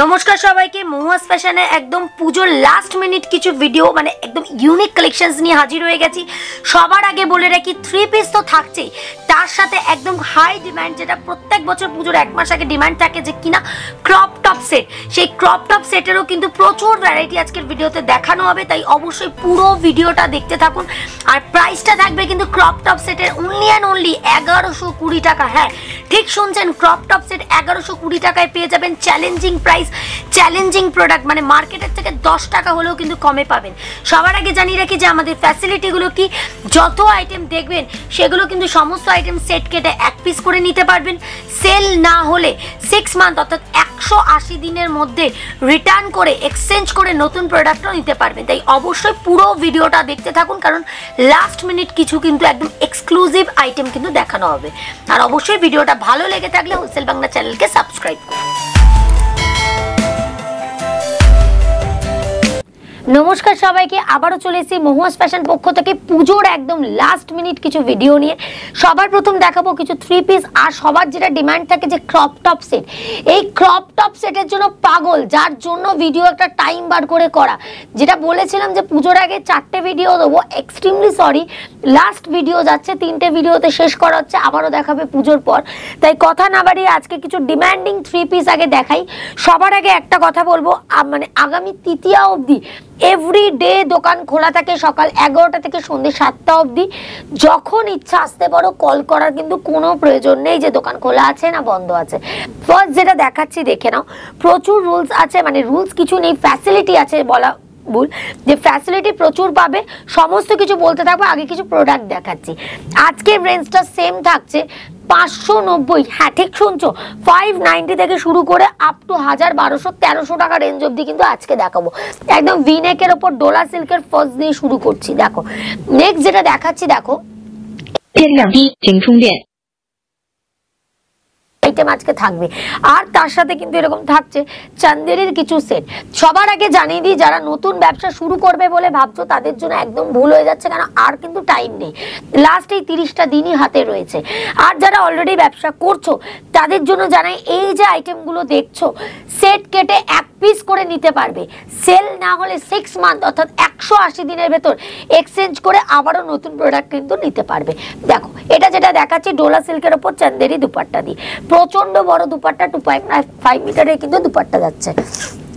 নমস্কার সবাইকে মহুয়া ফ্যাশনে একদম পুজোর লাস্ট মিনিট কিছু ভিডিও মানে একদম ইউনিক কালেকশনস নিয়ে হাজির হয়ে গেছি। সবার আগে বলে রাখি 3 পিস তো থাকছেই, তার সাথে একদম হাই ডিমান্ড যেটা প্রত্যেক বছর পুজোর 1 মাস আগে ডিমান্ড থাকে যে কিনা ক্রপ টপ সেট, সেই ক্রপ টপ সেটেরও কিন্তু প্রচুর ভ্যারাইটি আজকের ভিডিওতে দেখানো হবে, তাই অবশ্যই পুরো ভিডিওটা দেখতে থাকুন। আর প্রাইসটা থাকবে কিন্তু ক্রপ টপ সেটের অনলি অ্যান্ড অনলি 1120 টাকা। হ্যাঁ ঠিক শুনছেন, ক্রপ টপ সেট 1120 টাকায় পেয়ে যাবেন। চ্যালেঞ্জিং প্রাইস, চ্যালেঞ্জিং প্রোডাক্ট, মানে মার্কেটের থেকে 10 টাকা হলেও কিন্তু কমে পাবেন। সবার আগে জানিয়ে রাখি যে আমাদের ফ্যাসিলিটিগুলো কি, যত আইটেম দেখবেন সেগুলো কিন্তু সমস্ত আইটেম সেট কেটে 1 পিস করে নিতে পারবেন। সেল না হলে 6 মান্থ অর্থাৎ 180 দিনের মধ্যে রিটার্ন করে এক্সচেঞ্জ করে নতুন প্রোডাক্টও নিতে পারবেন। তাই অবশ্যই পুরো ভিডিওটা দেখতে থাকুন, কারণ লাস্ট মিনিট কিছু কিন্তু একদম এক্সক্লুসিভ আইটেম কিন্তু দেখানো হবে। আর অবশ্যই ভিডিওটা ভালো লেগে থাকলে হোলসেল বাংলা চ্যানেলকে সাবস্ক্রাইব করুন। নমস্কার সবাইকে, আবারও চলে এসেছি মহুয়া ফ্যাশন পক্ষ থেকে পুজোর একদম লাস্ট মিনিট কিছু ভিডিও নিয়ে। সবার প্রথম দেখাবো কিছু 3 পিস, আর সবার যেটা ডিমান্ড থাকে যে ক্রপ টপ সেট। এই ক্রপ টপ সেটের জন্য পাগল, যার জন্য ভিডিও একটা টাইম বার করে করা। যেটা বলেছিলাম যে পুজোর আগে 4টে ভিডিও দেবো, এক্সট্রিমলি সরি, লাস্ট ভিডিও যাচ্ছে 3টে ভিডিওতে শেষ করা হচ্ছে, আবারও দেখাবে পুজোর পর। তাই কথা না বাড়িয়ে আজকে কিছু ডিমান্ডিং 3 পিস আগে দেখাই। সবার আগে একটা কথা বলবো, মানে আগামী তৃতীয়া অবধি এভরিডে দোকান খোলা থাকে, সকাল 11টা থেকে সন্ধ্যে 7টা অবধি। যখন ইচ্ছা আসতে পারো, কল করার কিন্তু কোনো প্রয়োজন নেই যে দোকান খোলা আছে না বন্ধ আছে। ফার্স্ট যেটা দেখাচ্ছি দেখে নাও, প্রচুর রুলস আছে, মানে রুলস কিছু নেই, ফ্যাসিলিটি আছে বলা ভুল, যে ফ্যাসিলিটি প্রচুর পাবে। সমস্ত কিছু বলতে থাকবো, আগে কিছু প্রোডাক্ট দেখাচ্ছি। আজকের রেঞ্জটা সেম থাকছে 590, হ্যাঁ ঠিক শুনছো, 590 থেকে শুরু করে আপ টু 1000, 1200, 1300 টাকা রেঞ্জ অবধি কিন্তু আজকে দেখাবো। একদম ভিনেকের ওপর ডোলা সিল্কের ফার্স্ট দিয়ে শুরু করছি। দেখো নেক্সট যেটা দেখাচ্ছি, দেখো আইটেম আজকে থাকবে, আর তার সাথে কিন্তু এরকম থাকছে চান্দেরির কিছু সেট। সবার আগে জানিয়ে দিই, যারা নতুন ব্যবসা শুরু করবে বলে ভাবছো তাদের জন্য একদম ভুল হয়ে যাচ্ছে, কারণ আর কিন্তু টাইম নেই, লাস্ট এই 30টা দিনই হাতে রয়েছে। আর যারা অলরেডি ব্যবসা করছো তাদের জন্য জানাই, এই যে আইটেমগুলো দেখছো সেট কেটে 1 পিস করে নিতে পারবে। সেল না হলে 6 মান্থ অর্থাৎ 180 দিনের ভেতর এক্সচেঞ্জ করে আবারও নতুন প্রোডাক্ট কিন্তু নিতে পারবে। দেখো এটা যেটা দেখাচ্ছি ডোলা সিল্কের ওপর চান্দেরি দুপাট্টা দিয়ে, প্রচন্ড বড় দুপাট্টা, 2.5 মিটারের কিন্তু দুপাট্টা যাচ্ছে।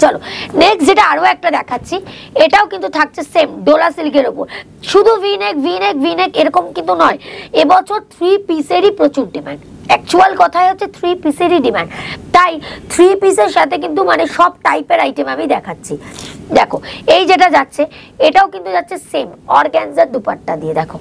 চলো নেক্সট যেটা আরো একটা দেখাচ্ছি, এটাও কিন্তু থাকছে সেম ডোলা সিল্কের ওপর, শুধু ভিনেক ভিনেক ভিনেক এরকম কিন্তু নয়। এবছর 3 পিসেরই প্রচুর ডিমান্ড, অ্যাকচুয়াল কথাই হচ্ছে 3 পিসেরই ডিমান্ড, তাই 3 পিসের সাথে কিন্তু মানে সব টাইপের আইটেম আমি দেখাচ্ছি। দেখো এই যেটা যাচ্ছে এটাও কিন্তু যাচ্ছে সেম অর্গানজার দুপাট্টা দিয়ে, দেখো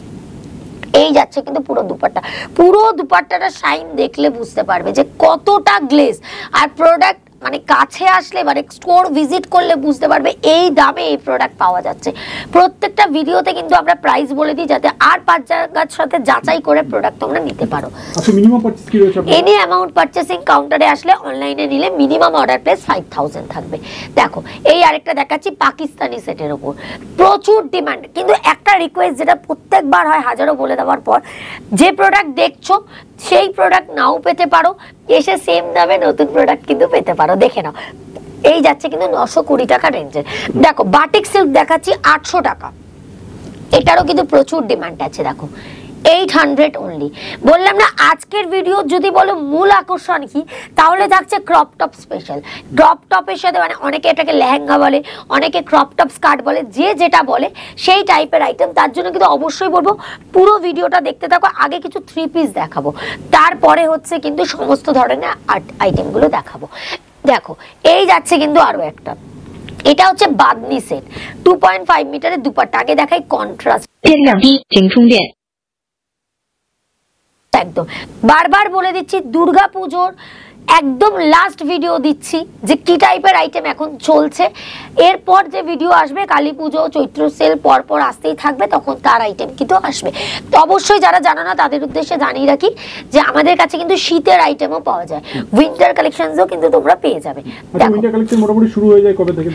এই যাচ্ছে কিন্তু পুরো দুপাট্টা। পুরো দুপাট্টাটা শাইন দেখলে বুঝতে পারবে যে কতটা গ্লেজ, আর প্রোডাক্ট মানে কাছে আসলে মানে স্টোর ভিজিট করলে বুঝতে পারবে এই দামে এই প্রোডাক্ট পাওয়া যাচ্ছে। প্রত্যেকটা ভিডিওতে কিন্তু আমরা প্রাইস বলে দিই, যাতে আর 5 জায়গার সাথে যাচাই করে প্রোডাক্ট তোমরা নিতে পারো। আচ্ছা মিনিমাম পারচেজ কি রয়েছে আপনাদের? এনি অ্যামাউন্ট পারচেসিং কাউন্টারে আসলে অনলাইনে নিলে মিনিমাম অর্ডার প্রাইস 5000 থাকবে। দেখো এই আরেকটা দেখাচ্ছি পাকিস্তানি সেটের উপর, প্রচুর ডিমান্ড। কিন্তু একটা রিকোয়েস্ট যেটা প্রত্যেকবার হয় হাজারো বলে দেওয়ার পর, যে প্রোডাক্ট দেখছো সেই প্রোডাক্ট নাও পেতে পারো, এসে সেম দামে নতুন প্রোডাক্ট কিন্তু পেতে পারো। দেখে নাও এই যাচ্ছে কিন্তু 920 টাকা রেঞ্জে। দেখো বাটিক সিল্ক দেখাচ্ছি 800 টাকা, এটারও কিন্তু প্রচুর ডিমান্ড আছে। দেখো 800 অনলি। বললাম না আজকের ভিডিও যদি বলো মূল আকর্ষণ কি, তাহলে থাকছে ক্রপ টপ স্পেশাল। ক্রপ টপের সাথে মানে অনেকে এটাকে লেহেঙ্গা বলে, অনেকে ক্রপ টপ স্কার্ট বলে, যে যেটা বলে সেই টাইপের আইটেম। তার জন্য কিন্তু অবশ্যই বলবো পুরো ভিডিওটা দেখতে থাকো। আগে কিছু 3 পিস দেখাবো, তারপরে হচ্ছে কিন্তু সমস্ত ধরনের আইটেমগুলো দেখাবো। দেখো এই যাচ্ছে কিন্তু আরো একটা, এটা হচ্ছে বাদনি সেট, 2.5 মিটারের দুপাট্টা। আগে দেখাই কন্ট্রাস্ট, একদম বারবার বলে দিচ্ছি দুর্গাপুজোর একদম লাস্ট ভিডিও দিচ্ছি যে কি টাইপের আইটেম এখন চলছে। এরপর যে ভিডিও আসবে কালী পুজো, চৈত্র সেল পরপর আসতেই থাকবে, তখন তার আইটেম কিন্তু আসবে। তো অবশ্যই যারা জানো না তাদের উদ্দেশ্যে জানিয়ে রাখি যে আমাদের কাছে কিন্তু শীতের আইটেমও পাওয়া যায়, উইন্টার কালেকশনসও কিন্তু তোমরা পেয়ে যাবে। দেখো উইন্টার কালেকশন মোটামুটি শুরু হয়ে যায় কবে থেকে?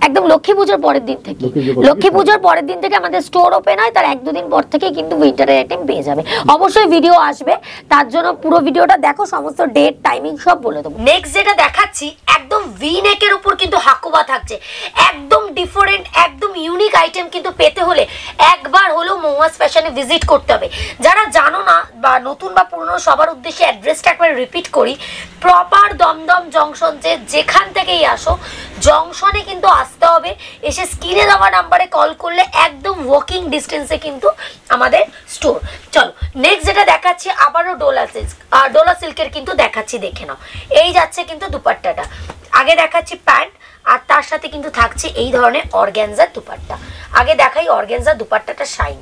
একদম লক্ষ্মী পুজোর পরের দিন থেকে। লক্ষ্মী পুজোর পরের দিন থেকে আমাদের স্টোর ওপেন হয়, তার 1-2 দিন পর থেকে কিন্তু উইন্টারের আইটেম পেয়ে যাবে। অবশ্যই ভিডিও আসবে, তার জন্য পুরো ভিডিওটা দেখো, সমস্ত ডেট টাইম টাইমিং সব বলে দেবো। নেক্সট যেটা দেখাচ্ছি একদম ভি নেকের উপর কিন্তু হাকুবা থাকছে, একদম ডিফারেন্ট একদম ইউনিক আইটেম কিন্তু পেতে হলে একবার হলেও মহুয়া ফ্যাশনে ভিজিট করতে হবে। যারা জানো না বা নতুন বা পুরনো সবার উদ্দেশ্যে অ্যাড্রেসটা একবার রিপিট করি, প্রপার দমদম জংশন যেখান থেকেই আসো জংশনে কিন্তু আসতে হবে, এসে স্ক্রিনে দেওয়া নাম্বারে কল করলে একদম ওয়াকিং ডিস্টেন্সে কিন্তু আমাদের স্টোর। চলো নেক্সট যেটা দেখাচ্ছি আবারও ডোলা সিল্কের কিন্তু দেখাচ্ছি, দেখে নাও। এই যাচ্ছে কিন্তু দুপাট্টাটা, আগে দেখাচ্ছি প্যান্ট আর তার সাথে কিন্তু থাকছে এই ধরনের অর্গ্যানজার দুপাট্টা। আগে দেখাই অর্গ্যানজার দুপাট্টাটা শাইন,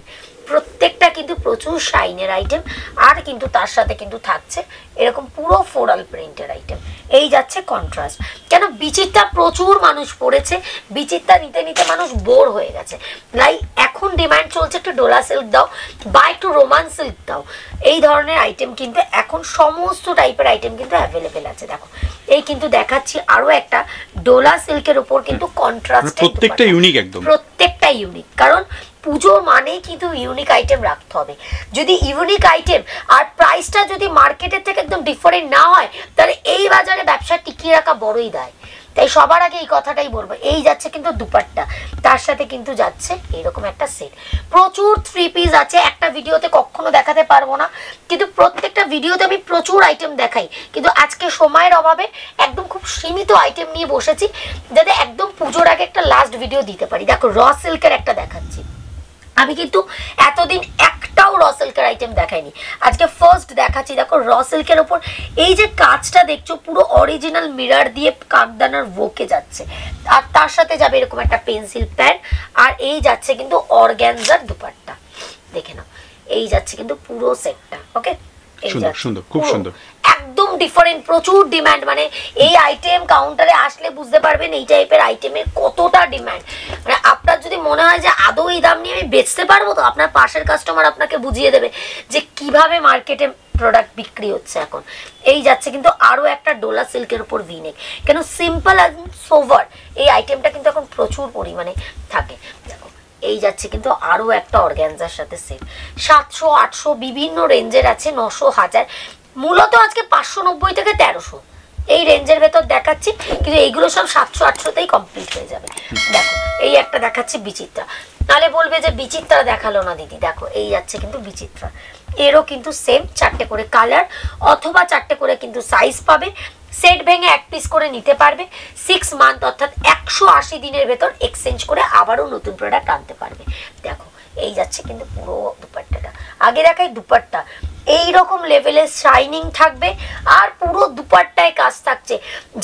প্রত্যেকটা কিন্তু প্রচুর শাইনের আইটেম, আর কিন্তু তার সাথে কিন্তু থাকছে এরকম পুরো ফ্লোরাল প্রিন্টের আইটেম। এই যাচ্ছে কন্ট্রাস্ট, কেন বিচিত্রা প্রচুর মানুষ পড়েছে, বিচিত্রা নিতে নিতে মানুষ বোর হয়ে গেছে, তাই এখন ডিমান্ড চলছে একটু ডোলা সিল্ক দাও বা একটু রোমান সিল্ক দাও। এই ধরনের আইটেম কিন্তু এখন সমস্ত টাইপের আইটেম কিন্তু অ্যাভেলেবেল আছে। দেখো এই কিন্তু দেখাচ্ছি আরো একটা ডোলা সিল্কের উপর কিন্তু কন্ট্রাস্ট, প্রত্যেকটা ইউনিক, একদম প্রত্যেকটা ইউনিক, কারণ পুজো মানেই কিন্তু ইউনিক আইটেম রাখতে হবে। যদি ইউনিক আইটেম আর প্রাইসটা যদি মার্কেটের থেকে একদম ডিফারেন্ট না হয় তাহলে এই বাজারে ব্যবসা টিকিয়ে রাখা বড়ই দায়। তাই সবার আগে এই কথাটাই বলবো। এই যাচ্ছে কিন্তু দুপাট্টা, তার সাথে কিন্তু যাচ্ছে এরকম একটা সেট, প্রচুর থ্রি পিস আছে, একটা ভিডিওতে কখনো দেখাতে পারবো না, কিন্তু প্রত্যেকটা ভিডিওতে আমি প্রচুর আইটেম দেখাই, কিন্তু আজকে সময়ের অভাবে একদম খুব সীমিত আইটেম নিয়ে বসেছি যাতে একদম পুজোর আগে একটা লাস্ট ভিডিও দিতে পারি। দেখো র সিল্কের একটা দেখাচ্ছি, আমি কিন্তু এতদিন একটাও র সিল্কের আইটেম দেখাইনি, আজকে ফার্স্ট দেখাচ্ছি। দেখো র সিল্কের ওপর এই যে কাজটা দেখছো পুরো অরিজিনাল মিরর দিয়ে কাকদানার ওকে যাচ্ছে, আর তার সাথে যাবে এরকম একটা পেন্সিল প্যান, আর এই যাচ্ছে কিন্তু অর্গ্যানজার দুপাট্টা, দেখে নাও। এই যাচ্ছে কিন্তু পুরো সেটটা, ওকে সুন্দর সুন্দর, খুব সুন্দর, একদম ডিফারেন্ট, প্রচুর ডিমান্ড। মানে এই আইটেম কাউন্টারে আসলে বুঝতে পারবেন এই টাইপের আইটেমের কতটা ডিমান্ড। মানে আপনার যদি মনে হয় যে আদৌ এই দাম নিয়ে আমি বেচতে পারবো, তো আপনার পাশের কাস্টমার আপনাকে বুঝিয়ে দেবে যে কিভাবে মার্কেটে প্রোডাক্ট বিক্রি হচ্ছে এখন। এই যাচ্ছে কিন্তু আরো একটা ডোলা সিল্কের উপর ভিনেক, কেন সিম্পল আর সোভার এই আইটেমটা কিন্তু এখন প্রচুর পরিমাণে থাকে। দেখো এই যাচ্ছে কিন্তু আরো একটা অর্গ্যানজার সাথে সেট, 700 800 বিভিন্ন রেঞ্জের আছে, 900 1000, মূলত আজকে 590 থেকে 1300 এই রেঞ্জের ভেতর দেখাচ্ছি, কিন্তু এইগুলো সব 700 800তেই কমপ্লিট হয়ে যাবে। দেখো এই একটা দেখাচ্ছি বিচিত্রা, তাহলে বলবে যে বিচিত্রা দেখালো না দিদি। দেখো এই যাচ্ছে কিন্তু বিচিত্রা, এরও কিন্তু সেম 4টে করে কালার অথবা 4টে করে কিন্তু সাইজ পাবে, সেট ভেঙে এক পিস করে নিতে পারবে, 6 মান্থ অর্থাৎ 180 দিনের ভেতর এক্সচেঞ্জ করে আবারও নতুন প্রোডাক্ট আনতে পারবে। দেখো এই যাচ্ছে কিন্তু পুরো দুপাট্টাটা, আগে দেখাই দুপাট্টা এইরকম লেভেলের শাইনিং থাকবে আর পুরো দুপাট্টায় কাজ থাকছে।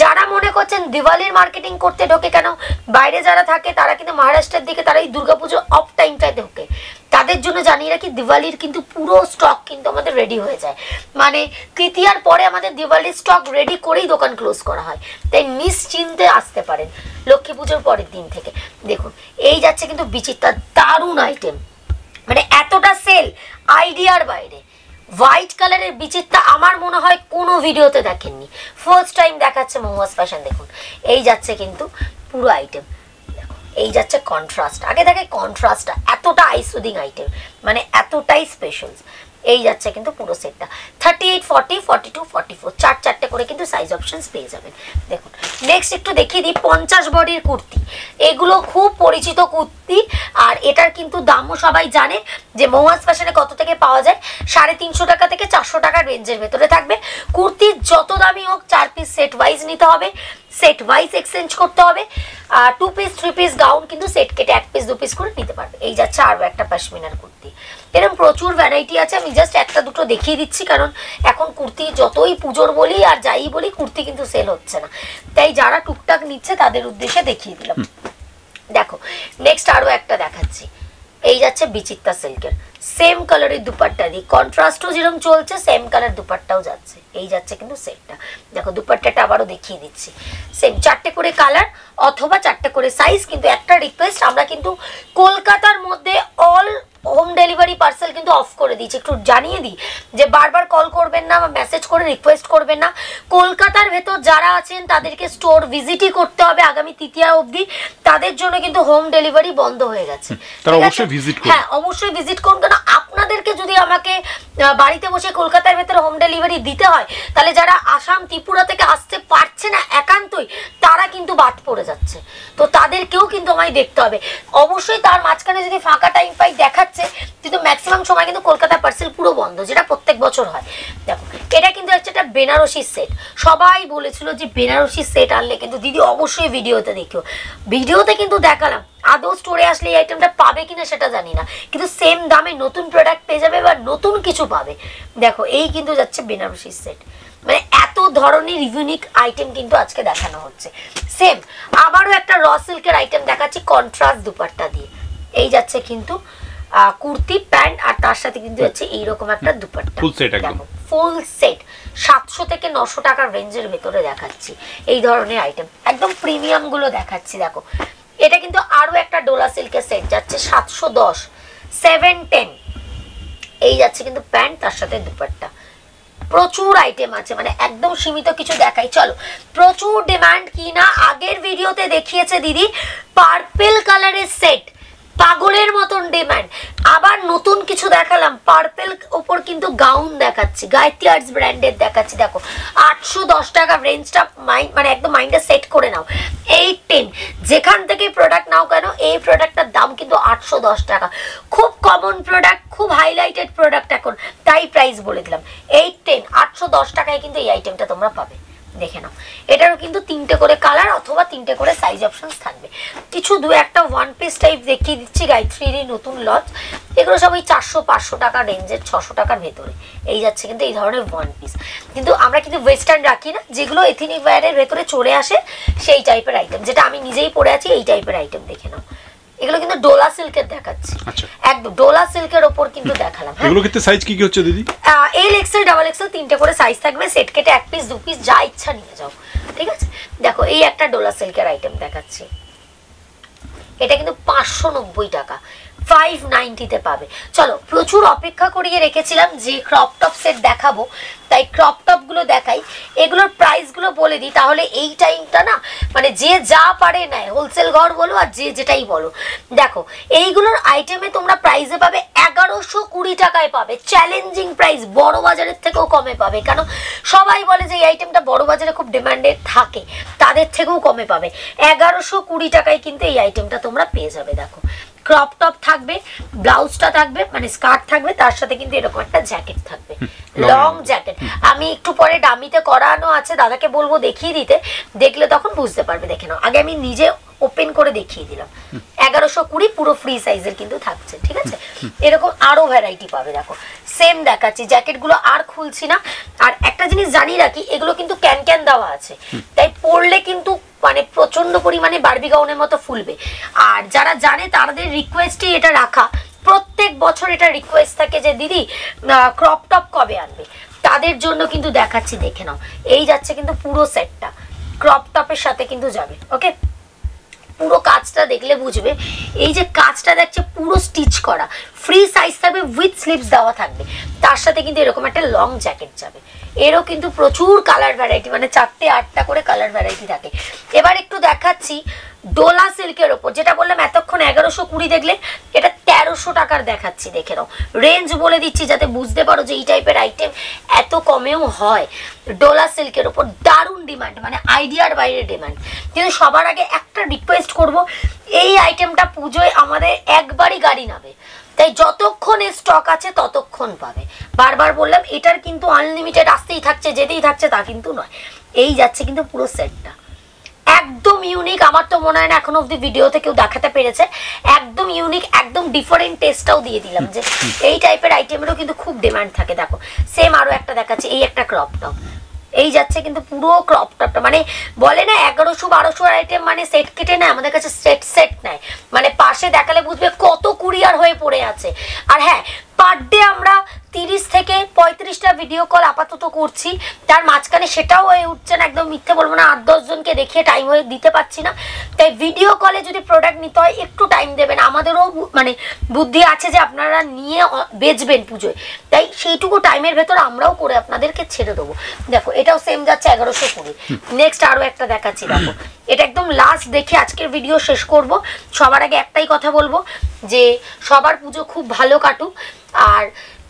যারা মনে করছেন দিওয়ালির মার্কেটিং করতে ঢোকে, কেন বাইরে যারা থাকে তারা কিন্তু মহারাষ্ট্রের দিকে তারা এই দুর্গাপুজোর অফ টাইমটায় ঢোকে, তাদের জন্য জানিয়ে রাখি দিওয়ালির কিন্তু পুরো স্টক কিন্তু আমাদের রেডি হয়ে যায়, মানে তৃতীয়ার পরে আমাদের দিওয়ালির স্টক রেডি করেই দোকান ক্লোজ করা হয়, তাই নিশ্চিন্তে আসতে পারেন লক্ষ্মী পুজোর পরের দিন থেকে। দেখুন এই যাচ্ছে কিন্তু বিচিত্রা, দারুণ আইটেম, মানে এতটা সেল আইডিয়ার বাইরে। হোয়াইট কালারের বিচিত্রা আমার মনে হয় কোনো ভিডিওতে দেখেননি, ফার্স্ট টাইম দেখাচ্ছে মহুয়া ফ্যাশন। দেখুন এই যাচ্ছে কিন্তু পুরো আইটেম, এই যাচ্ছে কন্ট্রাস্ট, আগে দেখে কন্ট্রাস্টটা এতটা আইসুদিং আইটেম, মানে এতটাই স্পেশাল। এই যাচ্ছে কিন্তু পুরো সেটটা 38 40 42 44 চারটে করে কিন্তু সাইজ অপশনস পেয়ে যাবেন। দেখুন নেক্সট একটু দেখিয়ে দিই 50 বডির কুর্তি, এগুলো খুব পরিচিত কুর্তি, আর এটার কিন্তু দামও সবাই জানে যে মহুয়া ফ্যাশনে কত থেকে পাওয়া যায়, 350 টাকা থেকে 400 টাকার রেঞ্জের ভেতরে থাকবে। কুর্তির যত দামি হোক 4 পিস সেট ওয়াইজ নিতে হবে, সেট ওয়াইজ এক্সচেঞ্জ করতে হবে, আর 2 পিস 3 পিস গাউন কিন্তু সেট কেটে 1 পিস 2 পিস করে নিতে পারবে। এই যাচ্ছে আরও একটা পশমিনার কুর্তি, এরকম প্রচুর ভ্যারাইটি আছে, আমি জাস্ট একটা দুটো দেখিয়ে দিচ্ছি, কারণ এখন কুর্তি যতই পুজোর বলি আর যাই বলি কুর্তি কিন্তু সেল হচ্ছে না, তাই যারা টুকটাক নিচ্ছে তাদের উদ্দেশ্যে দেখিয়ে দিলাম। দেখো নেক্সট আরো একটা দেখাচ্ছি, এই যাচ্ছে বিচিত্রা সিল্কের, সেম কালারের দুপাট্টা দিয়ে, কন্ট্রাস্টও যেরকম চলছে সেম কালার দুপাট্টাও যাচ্ছে। এই যাচ্ছে কিন্তু সেটটা, দেখো দুপাট্টাটা আবারও দেখিয়ে দিচ্ছি, সেম 4টে করে কালার অথবা 4টে করে সাইজ। কিন্তু একটা রিকোয়েস্ট, আমরা কিন্তু কলকাতার মধ্যে অল হোম ডেলিভারি পার্সেল কিন্তু অফ করে দিয়েছি, একটু জানিয়ে দিই যে বারবার কল করবেন না বা মেসেজ করে রিকোয়েস্ট করবেন না। কলকাতার ভেতর যারা আছেন তাদেরকে স্টোর ভিজিটই করতে হবে আগামী তৃতীয়া অবধি, তাদের জন্য কিন্তু হোম ডেলিভারি বন্ধ হয়ে গেছে। হ্যাঁ অবশ্যই ভিজিট করুন, কেন আপনাদেরকে যদি আমাকে বাড়িতে বসে কলকাতার ভেতরে হোম ডেলিভারি দিতে হয়, তাহলে যারা আসাম ত্রিপুরা থেকে আসতে পারছে না একান্তই, তারা কিন্তু বাদ পড়ে যাচ্ছে। তো তাদেরকেও কিন্তু আমায় দেখতে হবে। অবশ্যই তার মাঝখানে যদি ফাঁকা টাইম পাই দেখাচ্ছে, কিন্তু ম্যাক্সিমাম সময় কিন্তু কলকাতা পার্সেল পুরো বন্ধ, যেটা প্রত্যেক বছর হয়। দেখো এটা কিন্তু হচ্ছে একটা বেনারসি সেট। সবাই বলেছিল যে বেনারসি সেট আনলে কিন্তু দিদি অবশ্যই ভিডিওতে দেখিও, ভিডিওতে কিন্তু দেখালাম। আদৌ স্টোরে আসলে এই আইটেমটা পাবে কিনা সেটা জানি না, কিন্তু সেম দামে নতুন প্রোডাক্ট পেয়ে যাবে বা নতুন কিছু পাবে। দেখো এই কিন্তু যাচ্ছে বেনারসি সেট, মানে এত ধরনের ইউনিক আইটেম কিন্তু আজকে দেখানো হচ্ছে। সেম আবারও একটা র সিল্কের আইটেম দেখাচ্ছি কন্ট্রাস্ট দুপাট্টা দিয়ে। এই যাচ্ছে কিন্তু কুর্তি প্যান্ট, আর তার সাথে কিন্তু হচ্ছে এইরকম একটা দুপাট্টা, ফুল সেট একদম, ফুল সেট 700 থেকে 900 টাকার রেঞ্জের ভেতরে দেখাচ্ছি এই ধরনের আইটেম, একদম প্রিমিয়াম গুলো দেখাচ্ছি। দেখো এটা কিন্তু আরো একটা ডোলা সিল্কের সেট যাচ্ছে 710 710। এই যাচ্ছে কিন্তু প্যান্ট, তার সাথে দুপাট্টা। প্রচুর আইটেম আছে, মানে একদম সীমিত কিছু দেখাই। চলো, প্রচুর ডিমান্ড কি না, আগের ভিডিওতে দেখিয়েছে দিদি পার্পল কালারের সেট, পাগলের মতন ডিমান্ড। আবার নতুন কিছু দেখালাম, পার্পল উপর কিন্তু গাউন দেখাচ্ছি, গায়ত্রী আর্টস ব্র্যান্ডের দেখাচ্ছি। দেখো 810 টাকা রেঞ্জটা মানে একদম মাইন্ডে সেট করে নাও। 810 যেখান থেকে প্রোডাক্ট নাও কেন, এই প্রোডাক্টটার দাম কিন্তু 810 টাকা। খুব কমন প্রোডাক্ট, খুব হাইলাইটেড প্রোডাক্ট এখন, তাই প্রাইস বলে দিলাম। 810 810 টাকায় কিন্তু এই আইটেমটা তোমরা পাবে। দেখে নাও, এটারও কিন্তু 3টে করে কালার অথবা 3টে করে সাইজ অপশনস থাকবে। কিছু দু একটা ওয়ান পিস টাইপ দেখিয়ে দিচ্ছি, গায়ত্রীর নতুন লঞ্চ। এগুলো সব ওই 400-500 টাকা রেঞ্জের, 600 টাকার ভেতরে। এই যাচ্ছে কিন্তু এই ধরনের ওয়ান পিস। কিন্তু আমরা কিন্তু ওয়েস্টার্ন রাখি না, যেগুলো এথনিক ওয়্যারের ভেতরে চলে আসে সেই টাইপের আইটেম, যেটা আমি নিজেই পরে আছি এই টাইপের আইটেম। দেখে নাও, এগুলো কিন্তু ডোলা সিল্কের দেখাচ্ছি। আচ্ছা, একদম ডোলা সিল্কের ওপর কিন্তু দেখালাম। এগুলো ক্ষেত্রে সাইজ কি কি হচ্ছে দিদি? এল এক্সেল ডাবল এক্সেল 3টে করে সাইজ থাকবে, সেট কেটে 1 পিস 2 পিস যা ইচ্ছা নিয়ে যাও, ঠিক আছে। দেখো এই একটা ডোলা সিল্কের আইটেম দেখাচ্ছি, এটা কিন্তু 590 টাকা, 590 তে পাবে। চলো, প্রচুর অপেক্ষা করিয়ে রেখেছিলাম যে ক্রপ টপ সেট দেখাবো, তাই ক্রপ টপ গুলো দেখাই। এগুলোর প্রাইস গুলো বলে দিই, তাহলে এই টাইমটা না মানে যে যা পারে নেয়, হোলসেল ঘর বলো আর যে যেটাই বলো। দেখো এইগুলোর আইটেমে তোমরা প্রাইসে পাবে 1120 টাকায় পাবে, চ্যালেঞ্জিং প্রাইস, বড় বাজারের থেকেও কমে পাবে। কারণ সবাই বলে যে এই আইটেমটা বড় বাজারে খুব ডিমান্ডেড থাকে, তাদের থেকেও কমে পাবে। 1120 টাকায় কিন্তু এই আইটেমটা তোমরা পেয়ে যাবে। দেখো ক্রপ টপ থাকবে, ব্লাউজটা থাকবে মানে স্কার্ট থাকবে, তার সাথে কিন্তু এরকম একটা জ্যাকেট থাকবে, লং জ্যাকেট। আমি একটু পরে ডামিতে করানো আছে, দাদাকে বলবো দেখিয়ে দিতে, দেখলে তখন বুঝতে পারবে। দেখে নাও, আগে আমি নিজে ওপেন করে দেখিয়ে দিলাম। 1120 পুরো ফ্রি সাইজের কিন্তু থাকছে, ঠিক আছে। এরকম আরো ভ্যারাইটি পাবে। দেখো সেম দেখাচ্ছি, জ্যাকেটগুলো আর খুলছি না। আর একটা জিনিস জানিয়ে রাখি, এগুলো কিন্তু ক্যান ক্যান দেওয়া আছে, তাই পরলে কিন্তু মানে প্রচন্ড পরিমাণে বারবি গাউনের মতো ফুলবে। আর যারা জানে তাদের রিকোয়েস্টই এটা রাখা, প্রত্যেক বছর এটা রিকোয়েস্ট থাকে যে দিদি ক্রপ টপ কবে আনবে, তাদের জন্য কিন্তু দেখাচ্ছি। দেখে নাও, এই যাচ্ছে কিন্তু পুরো সেটটা ক্রপ টপের সাথে কিন্তু যাবে। ওকে, পুরো কাজটা দেখলে বুঝবে, এই যে কাজটা দেখছে পুরো স্টিচ করা, ফ্রি সাইজ থাকবে, উইথ স্লিভস দেওয়া থাকবে, তার সাথে কিন্তু এরকম একটা লং জ্যাকেট যাবে। এরও কিন্তু প্রচুর কালার ভ্যারাইটি, মানে 4টে-8টা করে কালার ভ্যারাইটি থাকে। এবার একটু দেখাচ্ছি ডোলা সিল্কের ওপর, যেটা বললাম এতক্ষণ 1120 দেখলে, এটা 1300 টাকার দেখাচ্ছি। দেখে নাও, রেঞ্জ বলে দিচ্ছি যাতে বুঝতে পারো যে এই টাইপের আইটেম এত কমেও হয়। ডোলা সিল্কের ওপর দারুণ ডিমান্ড, মানে আইডিয়ার বাইরে ডিমান্ড। কিন্তু সবার আগে একটা রিকোয়েস্ট করব, এই আইটেমটা পুজোয় আমাদের একবারই গাড়ি নাবে, তাই যতক্ষণ স্টক আছে ততক্ষণ পাবে। বারবার বললাম, এটার কিন্তু আনলিমিটেড আসতেই থাকছে, যেতেই থাকছে তা কিন্তু নয়। এই যাচ্ছে কিন্তু পুরো সেটটা একদম ইউনিক। আমার তো মনে হয় না এখনো অব্দি ভিডিওতে কেউ দেখাতে পেরেছে। একদম ইউনিক, একদম ডিফারেন্ট টেস্টটাও দিয়ে দিলাম যে এই টাইপের আইটেমেরও কিন্তু খুব ডিমান্ড থাকে। দেখো সেম আরো একটা দেখাচ্ছি, এই একটা ক্রপ টপ। এই যাচ্ছে কিন্তু পুরো ক্রপ টপটা, মানে বলে না 1100-1200 আইটেম মানে সেট কেটে নেয়, আমাদের কাছে সেট সেট নেয়, মানে পাশে দেখালে বুঝবে কত কুরিয়ার হয়ে পড়ে আছে। আর হ্যাঁ, পার ডে আমরা 30 থেকে 35টা ভিডিও কল আপাতত করছি, তার মাঝখানে সেটাও হয়ে উঠছে না, একদম মিথ্যে বলবো না, 8-10 জনকে দেখিয়ে টাইম হয়ে দিতে পারছি না। তাই ভিডিও কলে যদি প্রোডাক্ট নিতে হয় একটু টাইম দেবেন, আমাদেরও মানে বুদ্ধি আছে যে আপনারা নিয়ে বেচবেন পুজোয়, তাই সেইটুকু টাইমের ভেতর আমরাও করে আপনাদেরকে ছেড়ে দেবো। দেখো এটাও সেম যাচ্ছে 1120। নেক্সট আরো একটা দেখাচ্ছি, দেখো এটা একদম লাস্ট দেখে আজকের ভিডিও শেষ করব। সবার আগে একটাই কথা বলবো যে সবার পুজো খুব ভালো কাটুক, আর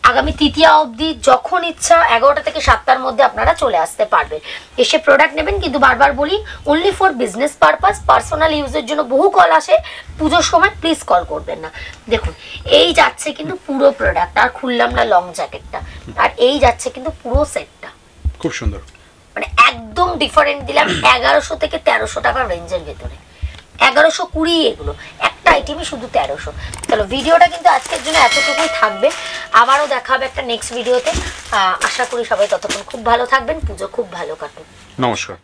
আগামী তৃতীয়া অবধি যখন ইচ্ছা 11টা থেকে 7টার মধ্যে আপনারা চলে আসতে পারবেন, এসে প্রোডাক্ট নেবেন। কিন্তু বারবার বলি only for business purpose, personal ইউজের জন্য বহু কল আসে, পুজোর সময় প্লিজ কল করবেন না। দেখুন এই যাচ্ছে কিন্তু পুরো প্রোডাক্ট, আর খুললাম না লং জ্যাকেটটা, আর এই যাচ্ছে কিন্তু পুরো সেটটা, খুব সুন্দর, মানে একদম ডিফারেন্ট দিলাম 1100 থেকে 1300 টাকার রেঞ্জের ভেতরে। 1120 এগুলো, একটা আইটেমই শুধু 1300। চলো ভিডিওটা কিন্তু আজকের জন্য এতটুকুই থাকবে, আবারও দেখা হবে একটা নেক্সট ভিডিওতে। আশা করি সবাই ততক্ষণ খুব ভালো থাকবেন, পুজো খুব ভালো কাটুক। নমস্কার।